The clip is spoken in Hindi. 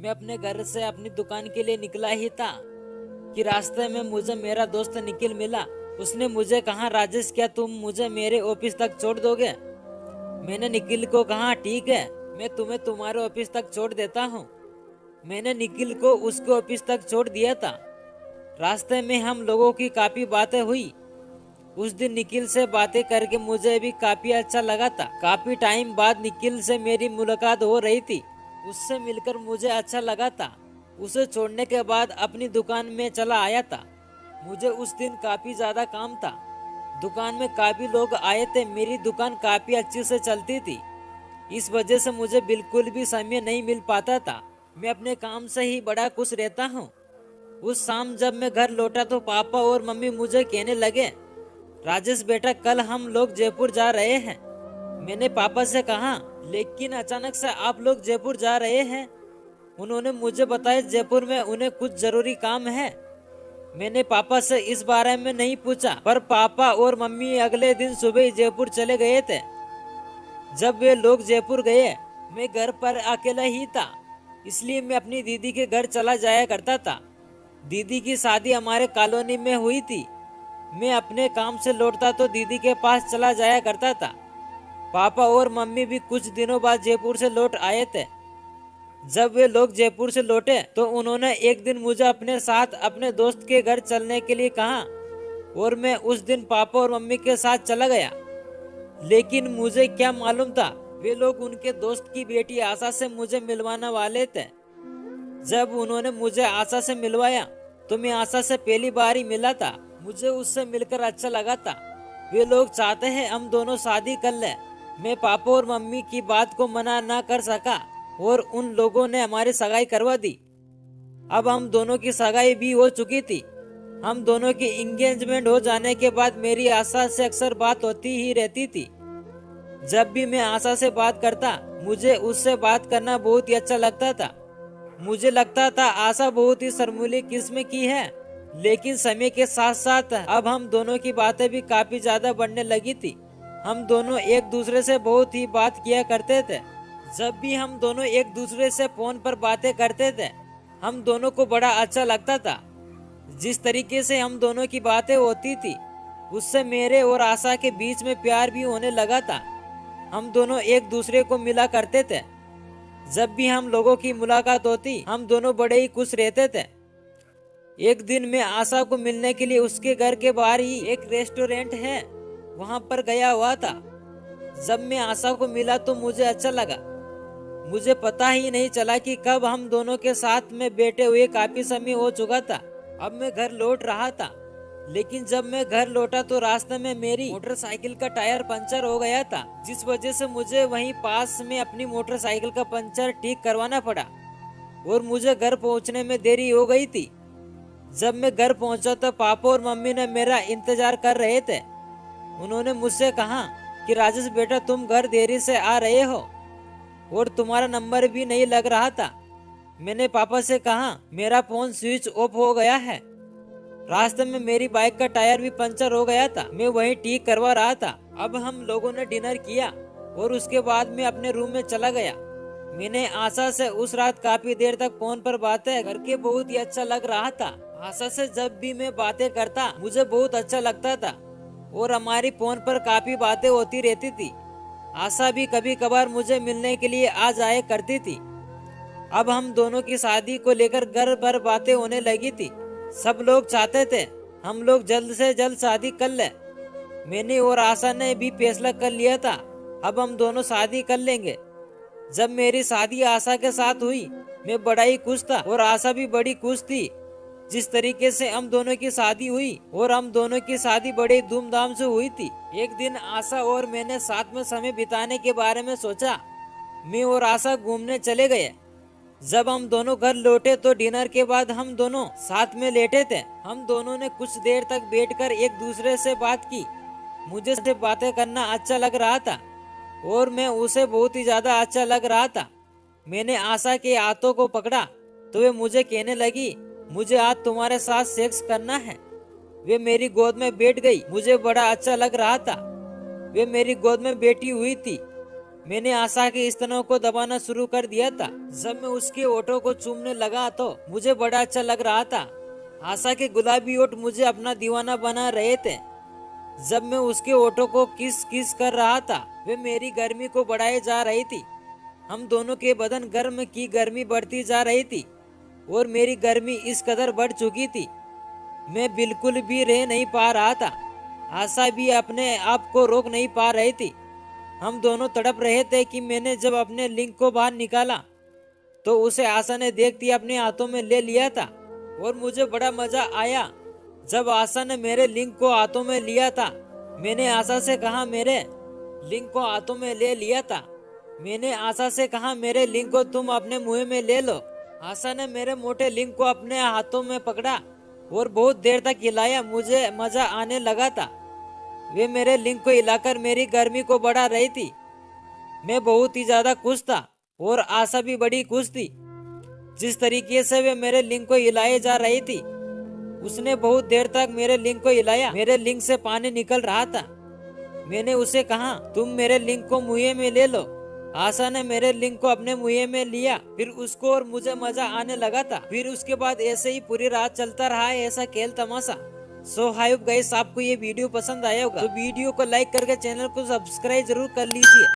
मैं अपने घर से अपनी दुकान के लिए निकला ही था कि रास्ते में मुझे मेरा दोस्त निखिल मिला। उसने मुझे कहा, राजेश क्या तुम मुझे मेरे ऑफिस तक छोड़ दोगे? मैंने निखिल को कहा, ठीक है, मैं तुम्हें तुम्हारे ऑफिस तक छोड़ देता हूँ। मैंने निखिल को उसके ऑफिस तक छोड़ दिया था। रास्ते में हम लोगों की काफी बातें हुई। उस दिन निखिल से बातें करके मुझे भी काफी अच्छा लगा था। काफी टाइम बाद निखिल से मेरी मुलाकात हो रही थी। उससे मिलकर मुझे अच्छा लगा था। उसे छोड़ने के बाद अपनी दुकान में चला आया था। मुझे उस दिन काफी ज्यादा काम था। दुकान में काफी लोग आए थे। मेरी दुकान काफी अच्छी से चलती थी। इस वजह से मुझे बिल्कुल भी समय नहीं मिल पाता था। मैं अपने काम से ही बड़ा खुश रहता हूँ। उस शाम जब मैं घर लौटा तो पापा और मम्मी मुझे कहने लगे, राजेश बेटा कल हम लोग जयपुर जा रहे हैं। मैंने पापा से कहा, लेकिन अचानक से आप लोग जयपुर जा रहे हैं? उन्होंने मुझे बताया जयपुर में उन्हें कुछ जरूरी काम है। मैंने पापा से इस बारे में नहीं पूछा, पर पापा और मम्मी अगले दिन सुबह ही जयपुर चले गए थे। जब वे लोग जयपुर गए, मैं घर पर अकेला ही था, इसलिए मैं अपनी दीदी के घर चला जाया करता था। दीदी की शादी हमारे कॉलोनी में हुई थी। मैं अपने काम से लौटता तो दीदी के पास चला जाया करता था। पापा और मम्मी भी कुछ दिनों बाद जयपुर से लौट आए थे। जब वे लोग जयपुर से लौटे तो उन्होंने एक दिन मुझे अपने साथ अपने दोस्त के घर चलने के लिए कहा और मैं उस दिन पापा और मम्मी के साथ चला गया। लेकिन मुझे क्या मालूम था, वे लोग उनके दोस्त की बेटी आशा से मुझे मिलवाने वाले थे। जब उन्होंने मुझे आशा से मिलवाया तो मैं आशा से पहली बार ही मिला था। मुझे उससे मिलकर अच्छा लगा था। वे लोग चाहते हैं हम दोनों शादी कर लें। मैं पापा और मम्मी की बात को मना ना कर सका और उन लोगों ने हमारी सगाई करवा दी। अब हम दोनों की सगाई भी हो चुकी थी। हम दोनों की एंगेजमेंट हो जाने के बाद मेरी आशा से अक्सर बात होती ही रहती थी। जब भी मैं आशा से बात करता, मुझे उससे बात करना बहुत ही अच्छा लगता था। मुझे लगता था आशा बहुत ही शर्मीली किस्म की है। लेकिन समय के साथ साथ अब हम दोनों की बातें भी काफी ज्यादा बढ़ने लगी थी। हम दोनों एक दूसरे से बहुत ही बात किया करते थे। जब भी हम दोनों एक दूसरे से फोन पर बातें करते थे, हम दोनों को बड़ा अच्छा लगता था। जिस तरीके से हम दोनों की बातें होती थी, उससे मेरे और आशा के बीच में प्यार भी होने लगा था। हम दोनों एक दूसरे को मिला करते थे। जब भी हम लोगों की मुलाकात होती, हम दोनों बड़े ही खुश रहते थे। एक दिन मैं आशा को मिलने के लिए उसके घर के बाहर ही एक रेस्टोरेंट है, वहां पर गया हुआ था। जब मैं आशा को मिला तो मुझे अच्छा लगा। मुझे पता ही नहीं चला कि कब हम दोनों के साथ में बैठे हुए काफी समय हो चुका था। अब मैं घर लौट रहा था, लेकिन जब मैं घर लौटा तो रास्ते में मेरी मोटरसाइकिल का टायर पंचर हो गया था, जिस वजह से मुझे वहीं पास में अपनी मोटरसाइकिल का पंचर ठीक करवाना पड़ा और मुझे घर पहुंचने में देरी हो गई थी। जब मैं घर पहुंचा तो पापा और मम्मी ने मेरा इंतजार कर रहे थे। उन्होंने मुझसे कहा कि राजेश बेटा तुम घर देरी से आ रहे हो और तुम्हारा नंबर भी नहीं लग रहा था। मैंने पापा से कहा, मेरा फोन स्विच ऑफ हो गया है। रास्ते में मेरी बाइक का टायर भी पंचर हो गया था, मैं वहीं ठीक करवा रहा था। अब हम लोगों ने डिनर किया और उसके बाद मैं अपने रूम में चला गया। मैंने आशा से उस रात काफी देर तक फोन पर बातें करके बहुत ही अच्छा लग रहा था। आशा से जब भी मैं बातें करता मुझे बहुत अच्छा लगता था और हमारी फोन पर काफी बातें होती रहती थी। आशा भी कभी कभार मुझे मिलने के लिए आ जाया करती थी। अब हम दोनों की शादी को लेकर घर भर बातें होने लगी थी। सब लोग चाहते थे हम लोग जल्द से जल्द शादी कर ले। मैंने और आशा ने भी फैसला कर लिया था, अब हम दोनों शादी कर लेंगे। जब मेरी शादी आशा के साथ हुई, मैं बड़ा ही खुश था और आशा भी बड़ी खुश थी। जिस तरीके से हम दोनों की शादी हुई और हम दोनों की शादी बड़े धूमधाम से हुई थी। एक दिन आशा और मैंने साथ में समय बिताने के बारे में सोचा। मैं और आशा घूमने चले गए। जब हम दोनों घर लौटे तो डिनर के बाद हम दोनों साथ में लेटे थे। हम दोनों ने कुछ देर तक बैठकर एक दूसरे से बात की। मुझे से बातें करना अच्छा लग रहा था और मैं उसे बहुत ही ज्यादा अच्छा लग रहा था। मैंने आशा के हाथों को पकड़ा तो वे मुझे कहने लगी, मुझे आज तुम्हारे साथ सेक्स करना है। वे मेरी गोद में बैठ गई। मुझे बड़ा अच्छा लग रहा था। वे मेरी गोद में बैठी हुई थी। मैंने आशा के स्तनों को दबाना शुरू कर दिया था। जब मैं उसके ओठों को चूमने लगा तो मुझे बड़ा अच्छा लग रहा था। आशा के गुलाबी ओठ मुझे अपना दीवाना बना रहे थे। जब मैं उसके ओठों को किस किस कर रहा था, वे मेरी गर्मी को बढ़ाए जा रही थी। हम दोनों के बदन गर्म की गर्मी बढ़ती जा रही थी और मेरी गर्मी इस कदर बढ़ चुकी थी, मैं बिल्कुल भी रह नहीं पा रहा था। आशा भी अपने आप को रोक नहीं पा रही थी। हम दोनों तड़प रहे थे कि मैंने जब अपने लिंग को बाहर निकाला तो उसे आशा ने देखती अपने हाथों में ले लिया था और मुझे बड़ा मजा आया जब आशा ने मेरे लिंग को हाथों में लिया था। मैंने आशा से कहा मेरे लिंग को हाथों में ले लिया था। मैंने आशा से कहा मेरे लिंग को तुम अपने मुंह में ले लो। आशा ने मेरे मोटे लिंग को अपने हाथों में पकड़ा और बहुत देर तक हिलाया। मुझे मजा आने लगा था। वे मेरे लिंग को हिलाकर मेरी गर्मी को बढ़ा रही थी। मैं बहुत ही ज्यादा खुश था और आशा भी बड़ी खुश थी। जिस तरीके से वे मेरे लिंग को हिलाए जा रही थी, उसने बहुत देर तक मेरे लिंग को हिलाया। मेरे लिंग से पानी निकल रहा था। मैंने उसे कहा तुम मेरे लिंग को मुंह में ले लो। आशा ने मेरे लिंग को अपने मुंह में लिया। फिर उसको और मुझे मजा आने लगा था। फिर उसके बाद ऐसे ही पूरी रात चलता रहा है ऐसा खेल तमाशा। सो हाई गाइस, आपको ये वीडियो पसंद आया होगा तो वीडियो को लाइक करके चैनल को सब्सक्राइब जरूर कर लीजिए।